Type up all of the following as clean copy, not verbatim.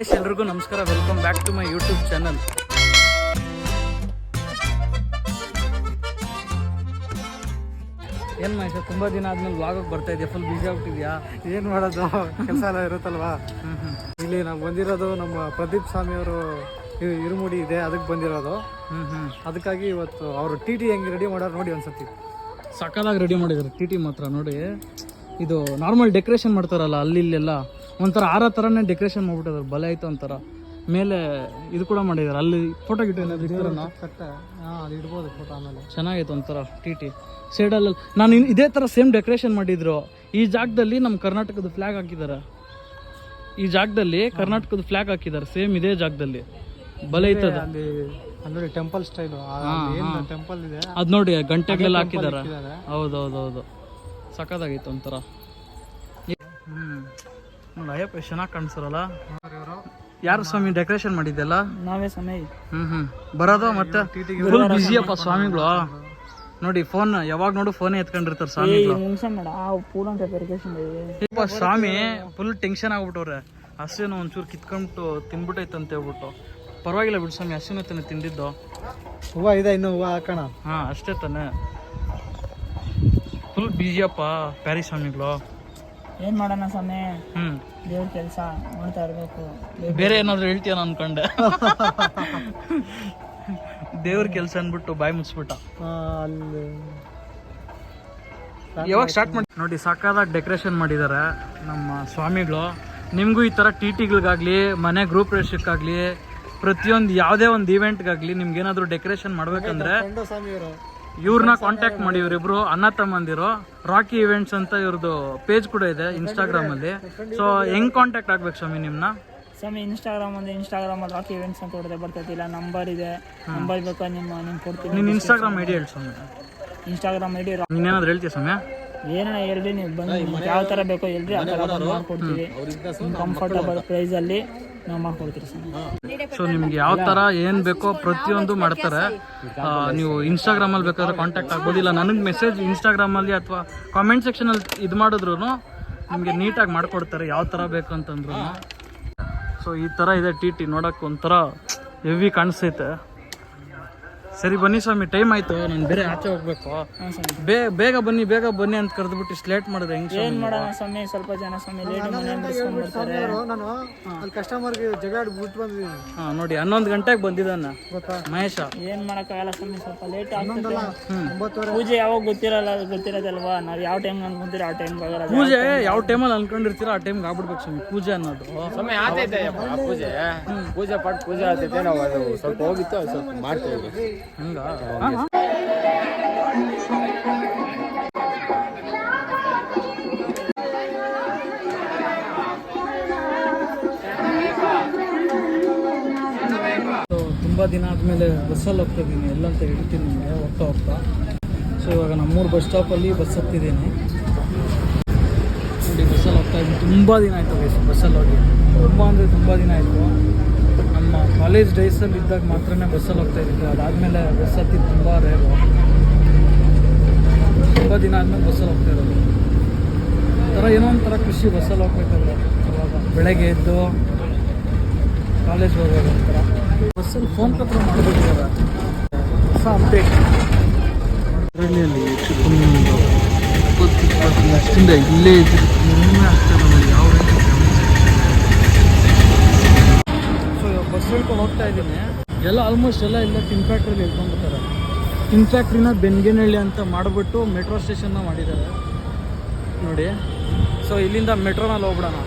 ಎಲ್ರಿಗೂ ನಮಸ್ಕಾರ, welcome back to my YouTube channel. ಏನು ಮಹೇಶ, ತುಂಬ ದಿನ ಆದ್ಮೇಲೆ ವ್ಲಾಗ್ ಬರ್ತಾ ಇದೆಯಾ? ಫುಲ್ ಬಿಸಿ ಆಗ್ಬಿಟ್ಟಿದ್ಯಾ? ಏನು ಮಾಡೋದು, ಕೆಲಸ ಎಲ್ಲ ಇರುತ್ತಲ್ವಾ. ಇಲ್ಲಿ ನಾವು ಬಂದಿರೋದು ನಮ್ಮ ಪ್ರದೀಪ್ ಸ್ವಾಮಿ ಅವರು ಇರುಮುಡಿ ಇದೆ, ಅದಕ್ಕೆ ಬಂದಿರೋದು. ಅದಕ್ಕಾಗಿ ಇವತ್ತು ಅವರು ಟಿ ಹೆಂಗೆ ರೆಡಿ ಮಾಡೋರು ನೋಡಿ ಒಂದ್ಸತಿ. ಸಕ್ಕದಾಗಿ ರೆಡಿ ಮಾಡಿದ್ದಾರೆ ಟಿ ಮಾತ್ರ. ನೋಡಿ, ಇದು ನಾರ್ಮಲ್ ಡೆಕೋರೇಷನ್ ಮಾಡ್ತಾರಲ್ಲ ಅಲ್ಲಿ ಇಲ್ಲೆಲ್ಲ ಒಂಥರ ಥರನೇ ಡೆಕೋರೇಷನ್ ಮಾಡ್ಬಿಟ್ಟಿದ್ದಾರೆ. ಬಲೆ ಆಯ್ತು ಒಂಥರ. ಮೇಲೆ ಇದು ಕೂಡ ಮಾಡಿದ್ದಾರೆ. ಅಲ್ಲಿ ಫೋಟೋ ಗಿಟ್ಟು ಏನಾದ್ರು ಕಟ್ಟೆ ಅದು ಇಡ್ಬೋದು ಫೋಟೋ. ಆಮೇಲೆ ಚೆನ್ನಾಗಿತ್ತು ಒಂಥರ ಟಿ ಸೈಡಲ್ಲಿ. ನಾನು ಇದೇ ಥರ ಸೇಮ್ ಡೆಕೋರೇಷನ್ ಮಾಡಿದ್ರು. ಈ ಜಾಗದಲ್ಲಿ ನಮ್ಮ ಕರ್ನಾಟಕದ ಫ್ಲ್ಯಾಗ್ ಹಾಕಿದ್ದಾರೆ. ಈ ಜಾಗದಲ್ಲಿ ಕರ್ನಾಟಕದ ಫ್ಲ್ಯಾಗ್ ಹಾಕಿದ್ದಾರೆ ಸೇಮ್ ಇದೇ ಜಾಗದಲ್ಲಿ. ಬಲೆ ಐತದ ಅಲ್ಲಿ ನೋಡಿ, ಟೆಂಪಲ್ ಸ್ಟೈಲ್ ಟೆಂಪಲ್ ಇದೆ ಅದು ನೋಡಿ, ಗಂಟೆಗಳೆಲ್ಲ ಹಾಕಿದ್ದಾರೆ. ಹೌದೌದೌದು, ಸಕ್ಕದಾಗಿತ್ತು ಒಂಥರ. ನೋಡಿ ಅಯ್ಯಪ್ಪ ಚೆನ್ನಾಗಿ ಕಾಣಿಸ್ತಾರಲ್ಲ. ಯಾರು ಸ್ವಾಮಿ ಡೆಕೋರೇಷನ್ ಮಾಡಿದ್ದೆಲ್ಲ? ನಾವೇ ಸ್ವಾಮಿ. ಬರೋದು ಮತ್ತೆ ಫುಲ್ ಬಿಸಿಯಪ್ಪ ಸ್ವಾಮಿಗಳು. ನೋಡಿ ಫೋನ್ ಯಾವಾಗ ನೋಡು ಫೋನೇ ಎತ್ಕೊಂಡಿರ್ತಾರೆ ಸ್ವಾಮಿಗಳು. ಸ್ವಾಮಿ ಫುಲ್ ಟೆನ್ಷನ್ ಆಗ್ಬಿಟ್ಟವ್ರೆ. ಹಸಿನ ಒಂಚೂರು ಕಿತ್ಕೊಂಡ್ಬಿಟ್ಟು ತಿನ್ಬಿಟ್ಟೈತೆ ಅಂತ ಹೇಳ್ಬಿಟ್ಟು. ಪರವಾಗಿಲ್ಲ ಬಿಡು ಸ್ವಾಮಿ, ಹಸಿನ ತಾನೆ ತಿಂದಿದ್ದು. ಹೂವು ಇದೆ, ಇನ್ನು ಹೂವು ಹಾಕೋಣ. ಹಾ ಅಷ್ಟೇ ತಾನೆ. ಫುಲ್ ಬಿಸಿಯಪ್ಪ ಪ್ಯಾರಿ ಸ್ವಾಮಿಗಳು. ಏನ್ ಮಾಡೋಣ ಸ್ವಾಮಿ, ದೇವ್ರ ಕೆಲಸ ಮಾಡ್ತಾ ಇರ್ಬೇಕು. ಬೇರೆ ಏನಾದ್ರು ಹೇಳ್ತೀಯ ಅನ್ಕೊಂಡೆ. ದೇವ್ರ ಕೆಲಸ ಅನ್ಬಿಟ್ಟು ಬಾಯಿ ಮುಚ್ಚಿಬಿಟ್ಟ. ಅಲ್ಲಿ ಯಾವಾಗ ಸ್ಟಾರ್ಟ್ ಮಾಡಿ ನೋಡಿ, ಸಾಕಾದಾಗ ಡೆಕೋರೇಷನ್ ಮಾಡಿದ್ದಾರೆ ನಮ್ಮ ಸ್ವಾಮಿಗಳು. ನಿಮಗೂ ಈ ಥರ ಟಿಗಳಿಗಾಗಲಿ, ಮನೆ ಗ್ರೂಪ್ ರೇಷಕ್ಕಾಗಲಿ, ಪ್ರತಿಯೊಂದು ಯಾವುದೇ ಒಂದು ಇವೆಂಟ್ಗಾಗಲಿ ನಿಮ್ಗೇನಾದರೂ ಡೆಕೋರೇಷನ್ ಮಾಡ್ಬೇಕಂದ್ರೆ ಇವ್ರನ್ನ ಕಾಂಟ್ಯಾಕ್ಟ್ ಮಾಡಿ. ಇವರಿಬ್ರು ಅಣ್ಣ ತಮ್ಮಂದಿರು. ರಾಕಿ ಇವೆಂಟ್ಸ್ ಅಂತ ಇವ್ರದ್ದು ಪೇಜ್ ಕೂಡ ಇದೆ ಇನ್ಸ್ಟಾಗ್ರಾಮ್ ಅಲ್ಲಿ. ಸೊ ಹೆಂಗ್ ಕಾಂಟ್ಯಾಕ್ಟ್ ಆಗ್ಬೇಕು ಸ್ವಾಮಿ ನಿಮ್ನ? ಸ್ವಾಮಿ ಇನ್ಸ್ಟಾಗ್ರಾಮ್ ರಾಕಿ ಇವೆಂಟ್ಸ್ ಅಂತ ಹೊಡೆದೇ ಬರ್ತೈತಿಲ್ಲ. ನಂಬರ್ ಇದೆ, ನಂಬರ್ ಬೇಕಾ ನಿಮ್ಗೆ ಕೊಡ್ತೀನಿ. ನಿನ್ನ ಇನ್ಸ್ಟಾಗ್ರಾಮ್ ಐಡಿ ಹೇಳಿ ಸ್ವಾಮಿ. ಇನ್ಸ್ಟಾಗ್ರಾಮ್ ಐಡಿ ನೀನೇನಾದ್ರು ಹೇಳ್ತೀಯ ಸ್ವಾಮಿ? ಏನಾರ ಹೇಳ್ರಿ, ನೀವು ಬಂದು ಯಾವ ಥರ ಬೇಕೋ ಹೇಳ್ರಿ, ಆ ಥರ ಮಾಡ್ಕೊಡ್ತೀವಿ. ಕಂಫರ್ಟಬಲ್ ಪ್ರೈಸಲ್ಲಿ ನಾವು ಮಾಡ್ಕೊಡ್ತೀವಿ ಸ್ವಾಮಿ. ಸೊ ನಿಮ್ಗೆ ಯಾವ ಥರ ಏನು ಬೇಕೋ ಪ್ರತಿಯೊಂದು ಮಾಡ್ತಾರೆ. ನೀವು ಇನ್ಸ್ಟಾಗ್ರಾಮಲ್ಲಿ ಬೇಕಾದ್ರೆ ಕಾಂಟ್ಯಾಕ್ಟ್ ಆಗ್ಬೋದಿಲ್ಲ. ನನಗೆ ಮೆಸೇಜ್ ಇನ್ಸ್ಟಾಗ್ರಾಮಲ್ಲಿ ಅಥವಾ ಕಾಮೆಂಟ್ ಸೆಕ್ಷನಲ್ಲಿ ಇದು ಮಾಡಿದ್ರು ನಿಮಗೆ ನೀಟಾಗಿ ಮಾಡಿಕೊಡ್ತಾರೆ ಯಾವ ಥರ ಬೇಕು ಅಂತಂದ್ರು. ಸೊ ಈ ಥರ ಇದೆ ಟಿ ನೋಡೋಕೆ ಒಂಥರ ಹೆವಿ ಕಾಣಿಸ್ತೈತೆ. ಸರಿ ಬನ್ನಿ ಸ್ವಾಮಿ, ಟೈಮ್ ಆಯ್ತು, ನಾನು ಬೇರೆ ಆಚೆ ಹೋಗ್ಬೇಕು. ಬೇಗ ಬನ್ನಿ ಅಂತ ಕರೆದ್ಬಿಟ್ಟು ಇಷ್ಟು ಲೇಟ್ ಮಾಡಿದ್ರೆ ಹೆಂಗೆ? ಏನ್ ಮಾಡೋಣ ಸ್ವಾಮಿ, ಸ್ವಲ್ಪ ಜನ ಸ್ವಾಮಿ ಲೇಟ್ ಬರ್ತಾರೆ. ನಾನು ಅಲ್ಲಿ ಕಸ್ಟಮರ್ಗೆ ಜಗಾಡ್ ಬಿಟ್ಟು ಬಂದಿದ್ದೀನಿ. ನೋಡಿ 11 ಗಂಟೆಗೆ ಬಂದಿದ್ದಾನ ಮಹೇಶ. ಏನ್ ಮಾಡಕ್ಕಾಗಲ್ಲ ಸ್ವಾಮಿ, ಸ್ವಲ್ಪ ಲೇಟ್ ಆಗ್ತದೆ. ಪೂಜೆ ಯಾವಾಗ ಗೊತ್ತಿರೋದಲ್ವಾ, ನಾವ್ ಯಾವ ಟೈಮ್ ಅನ್ಕೊಂತೀರ ಆ ಟೈಮ್ ಆಗಲ್ಲ. ಪೂಜೆ ಯಾವ ಟೈಮಲ್ಲಿ ಅನ್ಕೊಂಡಿರ್ತೀರ ಆ ಟೈಮ್ಗೆ ಆಗ್ಬಿಡ್ಬೇಕು ಸ್ವಾಮಿ ಪೂಜೆ ಅನ್ನೋದು. ಸಮಯ ಆಗ್ತೈತೆ ಪೂಜೆ ಪಟ್ಟು ಪೂಜೆ ಆಗ್ತೈತೆ. ನಾವು ಅದು ಸ್ವಲ್ಪ ಹೋಗಿತ್ತು, ಸ್ವಲ್ಪ ಮಾಡ್ತೇವೆ ಹಂಗ. ತುಂಬ ದಿನ ಆದಮೇಲೆ ಬಸ್ಸಲ್ಲಿ ಹೋಗ್ತಾ ಇದ್ದೀನಿ. ಎಲ್ಲಂತ ಹೇಳ್ತೀನಿ ನಿಮಗೆ ಹೋಗ್ತಾ. ಸೊ ಇವಾಗ ನಮ್ಮೂರು ಬಸ್ ಸ್ಟಾಪಲ್ಲಿ ಬಸ್ ಹತ್ತಿದ್ದೀನಿ. ನೋಡಿ ಬಸ್ಸಲ್ಲಿ ಹೋಗ್ತಾ ಇದ್ದೀನಿ. ತುಂಬ ದಿನ ಆಯಿತು ಬಸ್ಸಲ್ಲಿ ಹೋಗಿ, ತುಂಬ ದಿನ ಆಯಿತು. ನಮ್ಮ ಕಾಲೇಜ್ ಡೇಸಲ್ಲಿ ಇದ್ದಾಗ ಮಾತ್ರನೇ ಬಸ್ಸಲ್ಲಿ ಹೋಗ್ತಾ ಇದ್ದಿದ್ದು. ಅದಾದಮೇಲೆ ಬಸ್ ಹತ್ತಿದ್ದು ತುಂಬ ರೇರು. ತುಂಬ ದಿನ ಆದಮೇಲೆ ಬಸ್ಸಲ್ಲಿ ಹೋಗ್ತಾ ಇರೋದು. ಒಂಥರ ಏನೋ ಒಂಥರ ಖುಷಿ ಬಸ್ಸಲ್ಲಿ ಹೋಗ್ಬೇಕಾದ್ರೆ. ಇವಾಗ ಬೆಳಗ್ಗೆ ಎದ್ದು ಕಾಲೇಜ್ಗೆ ಹೋಗೋದು ಒಂಥರ. ಬಸ್ಸಲ್ಲಿ ಫೋನ್ ಪತ್ರ ಮಾಡಬೇಕಿದ್ದಾರೆ. ಹೊಸ ಅಪ್ಡೇಟ್ ಅದರಲ್ಲಿ ಅಷ್ಟಿಂದ ಇಲ್ಲೇ ಇದ್ದಿದ್ದು ಅಷ್ಟೇ ನಮಗೆ ಯಾವ ರೀತಿ. ಸೊ ಬಸ್ ಹೇಳ್ಕೊಂಡು ಹೋಗ್ತಾ ಇದ್ದೀನಿ. ಎಲ್ಲ ಆಲ್ಮೋಸ್ಟ್ ಎಲ್ಲ ಟಿನ್ ಫ್ಯಾಕ್ಟ್ರಿಲಿ ಹೇಳ್ಕೊಂಡ್ಬಿಡ್ತಾರೆ. ಟಿನ್ ಫ್ಯಾಕ್ಟ್ರಿನ ಬೆನ್ಗೇನಹಳ್ಳಿ ಅಂತ ಮಾಡಿಬಿಟ್ಟು ಮೆಟ್ರೋ ಸ್ಟೇಷನ್ನ ಮಾಡಿದ್ದಾರೆ ನೋಡಿ. ಸೊ ಇಲ್ಲಿಂದ ಮೆಟ್ರೋನಲ್ಲಿ ಹೋಗ್ಬಿಡೋಣ.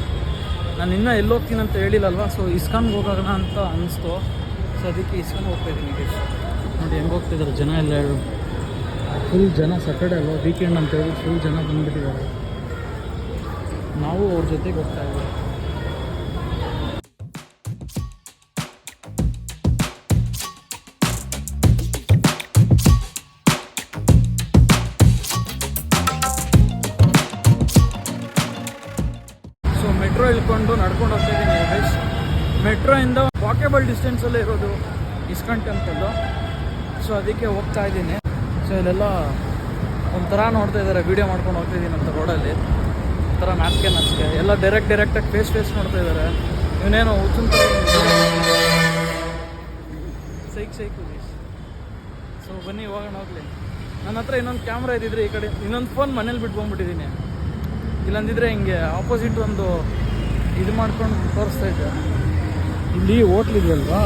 ನಾನು ಇನ್ನೂ ಎಲ್ಲಿ ಹೋಗ್ತೀನಿ ಅಂತ ಹೇಳಿಲ್ಲಲ್ವ. ಸೊ ಇಸ್ಕಾನ್ಗೆ ಹೋಗೋಣ ಅಂತ ಅನಿಸ್ತು. ಸೊ ಅದಕ್ಕೆ ಇಸ್ಕಾನ್ ಹೋಗ್ತಾ ಇದ್ದೀನಿ. ನೋಡಿ ಹೆಂಗೆ ಹೋಗ್ತಿದ್ದಾರೆ ಜನ ಎಲ್ಲ. ಫುಲ್ ಜನ ಸ್ಯಾಟರ್ಡೆ ಅಲ್ವಾ, ವೀಕೆಂಡ್ ಅಂತ ಹೇಳಿ ಫುಲ್ ಜನ ಬಂದುಬಿಟ್ಟಿದ್ದಾರೆ. ನಾವು ಅವ್ರ ಜೊತೆಗೆ ಹೋಗ್ತಾ ಇದ್ದೀವಿ. ಸೊ ಮೆಟ್ರೋ ಇಳ್ಕೊಂಡು ನಡ್ಕೊಂಡು ಹೋಗ್ತಾ ಇದ್ದೀನಿ ಗೈಸ್. ಮೆಟ್ರೋಯಿಂದ ವಾಕೇಬಲ್ ಡಿಸ್ಟೆನ್ಸಲ್ಲೇ ಇರೋದು ಇಸ್ಕಾನ್ ಟೆಂಪಲ್ಲು. ಸೊ ಅದಕ್ಕೆ ಹೋಗ್ತಾ ಇದ್ದೀನಿ. ಸೊ ಇಲ್ಲೆಲ್ಲ ಒಂಥರ ನೋಡ್ತಾ ಇದ್ದಾರೆ, ವೀಡಿಯೋ ಮಾಡ್ಕೊಂಡು ಹೋಗ್ತಾ ಇದ್ದೀನಿ ಅಂತ ರೋಡಲ್ಲಿ. ಒಂಥರ ನಾಚಿಕೆ ಎಲ್ಲ ಡೈರೆಕ್ಟಾಗಿ ಫೇಸ್ ನೋಡ್ತಾ ಇದ್ದಾರೆ. ಇವನೇನೋ ಹುಚ್ಚುಂತ ಸೈಕು ಸೊ ಬನ್ನಿ ಹೋಗೋಣ ಹೋಗ್ಲಿ. ನನ್ನ ಹತ್ರ ಇನ್ನೊಂದು ಕ್ಯಾಮ್ರಾ ಇದ್ದಿದ್ರೆ ಈ ಕಡೆ, ಇನ್ನೊಂದು ಫೋನ್ ಮನೇಲಿ ಬಿಟ್ಕೊಂಡ್ಬಿಟ್ಟಿದ್ದೀನಿ. ಇಲ್ಲಂದಿದ್ರೆ ಹಿಂಗೆ ಆಪೋಸಿಟ್ ಒಂದು ಇದು ಮಾಡ್ಕೊಂಡು ತೋರಿಸ್ತಾ ಇದ್ದೆ. ಇಲ್ಲಿ ಹೋಟ್ಲ್ ಇದೆಯಲ್ವಾ,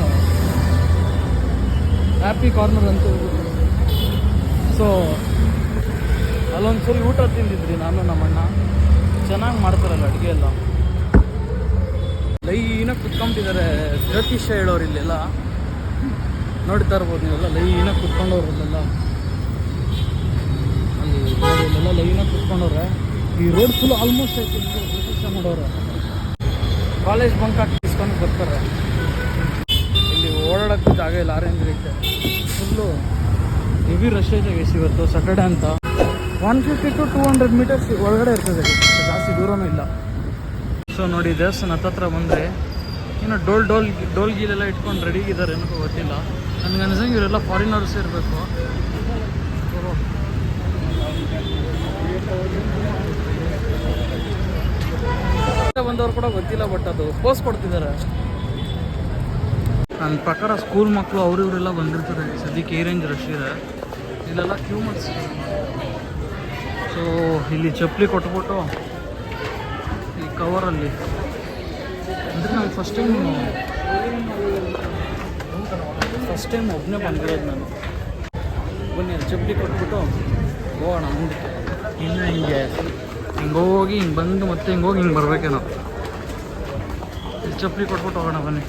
ಹ್ಯಾಪಿ ಕಾರ್ನರ್ ಅಂತ ಹೇಳ್ಬಿಟ್ಟು. ಸೊ ಅಲ್ಲೊಂದು ಸರಿ ಊಟ ತಿಂದಿದ್ರಿ ನಾನು ನಮ್ಮಣ್ಣ. ಚೆನ್ನಾಗಿ ಮಾಡ್ತಾರಲ್ಲ ಅಡುಗೆ ಎಲ್ಲ. ಲೈನಾಗಿ ಕುತ್ಕೊಂಬಿಟ್ಟಿದ್ದಾರೆ ಜ್ಯೋತಿಷ್ಯ ಹೇಳೋರು ಇಲ್ಲೆಲ್ಲ. ನೋಡ್ತಾ ಇರ್ಬೋದು ನೀವೆಲ್ಲ ಲೈನಾಗಿ ಕುತ್ಕೊಂಡವ್ರಲ್ಲೆಲ್ಲ. ಅಲ್ಲಿ ಇಲ್ಲೆಲ್ಲ ಲೈನಾಗಿ ಕುತ್ಕೊಂಡವ್ರೆ. ಈ ರೋಡ್ ಫುಲ್ ಆಲ್ಮೋಸ್ಟ್ ಆಯ್ತು ಜ್ಯೋತಿಷ್ಯ ಮಾಡೋರು. ಕಾಲೇಜ್ ಬಂಕ್ ಹಾಕಿ ಇಸ್ಕೊಂಡು ಬರ್ತಾರೆ. ಇಲ್ಲಿ ಓಡಾಡೋಕ್ಕೂ ಜಾಗ ಇಲ್ಲ. ಆರೆಂಜ್ ಐತೆ ಫುಲ್ಲು ಹೆವಿ ರಶ್ ಐತೆ ಗೈಸ್ ಇವತ್ತು ಸಾಟರ್ಡೆ ಅಂತ. 150 to 200 ಮೀಟರ್ಸ್ ಒಳಗಡೆ ಇರ್ತದೆ, ಜಾಸ್ತಿ ದೂರನೂ ಇಲ್ಲ. ಸೊ ನೋಡಿ ದೇವಸ್ಥಾನ ಹತ್ತತ್ರ ಬಂದರೆ ಇನ್ನು ಡೋಲ್ ಗೀಲೆಲ್ಲ ಇಟ್ಕೊಂಡು ರೆಡಿ ಇದ್ದಾರೆ ಏನೋ ಗೊತ್ತಿಲ್ಲ. ನನಗೆ ಅನ್ಸಂಗೆ ಇವರೆಲ್ಲ ಫಾರಿನರ್ಸ್ ಇರಬೇಕು. ಬಂದವ್ರು ಕೂಡ ಗೊತ್ತಿಲ್ಲ, ಬಟ್ ಅದು ಪೋಸ್ ಕೊಡ್ತಿದ್ದಾರೆ. ನನ್ನ ಪ್ರಕಾರ ಸ್ಕೂಲ್ ಮಕ್ಕಳು ಅವರು ಇವರೆಲ್ಲ ಬಂದಿರ್ತಾರೆ. ಸದ್ಯಕ್ಕೆ ಈ ರೇಂಜ್ ರಶ್ ಇದೆ. ಇಲ್ಲೆಲ್ಲ ಕ್ಯೂ ಮಾಡಿಸ್ತಾರೆ. ಸೊ ಇಲ್ಲಿ ಚಪ್ಪಲಿ ಕೊಟ್ಬಿಟ್ಟು ಈ ಕವರಲ್ಲಿ ಅಂದರೆ ನಾನು ಫಸ್ಟ್ ಟೈಮ್ ಒಬ್ಬನೇ ಬಂದಿರೋದು ನಾನು. ಬನ್ನಿ ಚಪ್ಪಲಿ ಕೊಟ್ಬಿಟ್ಟು ಹೋಗೋಣ ಮುಂದಕ್ಕೆ. ಇನ್ನು ಹಿಂಗೆ ಹೋಗಿ ಹಿಂಗೆ ಬಂದು ಮತ್ತೆ ಹೋಗಿ ಹಿಂಗೆ ಬರಬೇಕೇನೋ. ಇಲ್ಲಿ ಚಪ್ಪಲಿ ಕೊಟ್ಬಿಟ್ಟು ಹೋಗೋಣ ಬನ್ನಿ.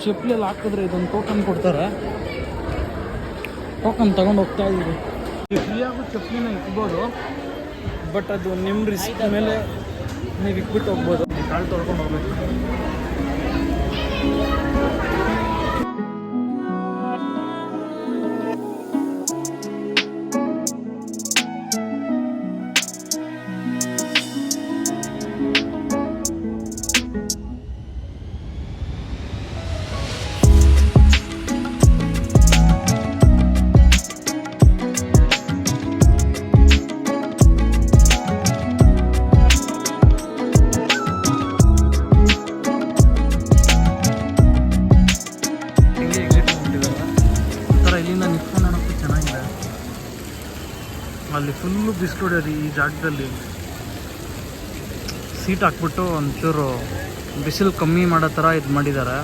ಚಪ್ಪಲಿಯಲ್ಲಿ ಹಾಕಿದ್ರೆ ಇದೊಂದು ಟೋಕನ್ ಕೊಡ್ತಾರೆ. ಟೋಕನ್ ತೊಗೊಂಡು ಹೋಗ್ತಾ ಇದ್ದೀವಿ. ಫ್ರೀಯಾಗೂ ಚಪ್ಪಲಿನ ಇಕ್ಬೋದು, ಬಟ್ ಅದು ನಿಮ್ಮ ರಿಸ್ಕ್ ಮೇಲೆ ನೀವು ಇಕ್ಬಿಟ್ಟು ಹೋಗ್ಬೋದು. ಕಾಲು ತೊಳ್ಕೊಂಡು ಹೋಗ್ಬೇಕು. ಅಲ್ಲಿ ಫುಲ್ಲು ಬಿಸಿಲು ಹೊಡೆಯೋದು. ಈ ಜಾಗದಲ್ಲಿ ಸೀಟ್ ಹಾಕ್ಬಿಟ್ಟು ಒಂಚೂರು ಬಿಸಿಲು ಕಮ್ಮಿ ಮಾಡೋ ಥರ ಇದು ಮಾಡಿದ್ದಾರೆ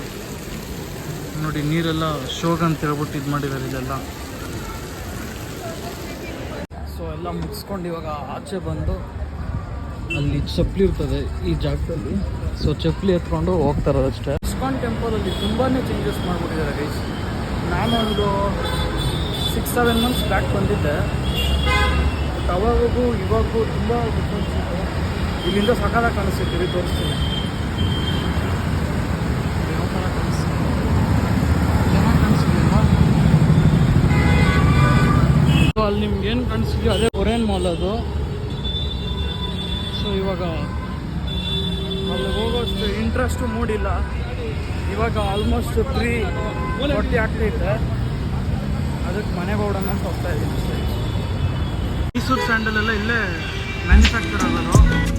ನೋಡಿ. ನೀರೆಲ್ಲ ಶೋಗ್ ಅಂತ ಹೇಳ್ಬಿಟ್ಟು ಇದು ಮಾಡಿದ್ದಾರೆ ಇದೆಲ್ಲ. ಸೊ ಎಲ್ಲ ಮುಗಿಸ್ಕೊಂಡು ಇವಾಗ ಆಚೆ ಬಂದು ಅಲ್ಲಿ ಚಪ್ಪಲಿ ಇರ್ತದೆ ಈ ಜಾಗದಲ್ಲಿ. ಸೊ ಚಪ್ಪಲಿ ಎತ್ಕೊಂಡು ಹೋಗ್ತಾರೆ ಅಷ್ಟೇ. ಇಸ್ಕಾನ್ ಟೆಂಪಲಲ್ಲಿ ತುಂಬಾ ಚೇಂಜಸ್ ಮಾಡಿಬಿಟ್ಟಿದ್ದಾರೆ ಗೈಸ್. ನಾನೊಂದು 6-7 ಮಂತ್ಸ್ ಬ್ಯಾಕ್ ಬಂದಿದ್ದೆ. ಅವಾಗೂ ಇವಾಗೂ ತುಂಬ ಡಿಫ್ರೆನ್ಸ್ ಇದೆ. ಇಲ್ಲಿಂದ ಸಕಾಲಾಗಿ ಕಾಣಿಸ್ತಿರ್ತೀವಿ, ತೋರಿಸ್ತೀನಿ ಯಾವ ಥರ ಕಾಣಿಸ್ತೀವಿ. ಚೆನ್ನಾಗಿ ಕಾಣಿಸ್ತಿಲ್ವಾ? ಸೊ ಅಲ್ಲಿ ನಿಮ್ಗೇನು ಕಾಣಿಸ್ತೀವಿ ಅದೇ ಒರೇನ್ ಮಾಲ್ ಅದು. ಸೊ ಇವಾಗ ಅಲ್ಲಿ ಹೋಗೋಷ್ಟು ಇಂಟ್ರೆಸ್ಟು ಮೂಡಿಲ್ಲ. ಇವಾಗ ಆಲ್ಮೋಸ್ಟ್ 3:40 ಆಗ್ತೈತೆ. ಅದಕ್ಕೆ ಮನೆಗೆ ಹೋಗೋಣ ಅಂತ ಹೋಗ್ತಾ ಇದ್ದೀನಿ. ಮೈಸೂರು ಸ್ಯಾಂಡಲ್ ಎಲ್ಲ ಇಲ್ಲೇ ಮ್ಯಾನುಫ್ಯಾಕ್ಚರ್ ಆಗೋದು.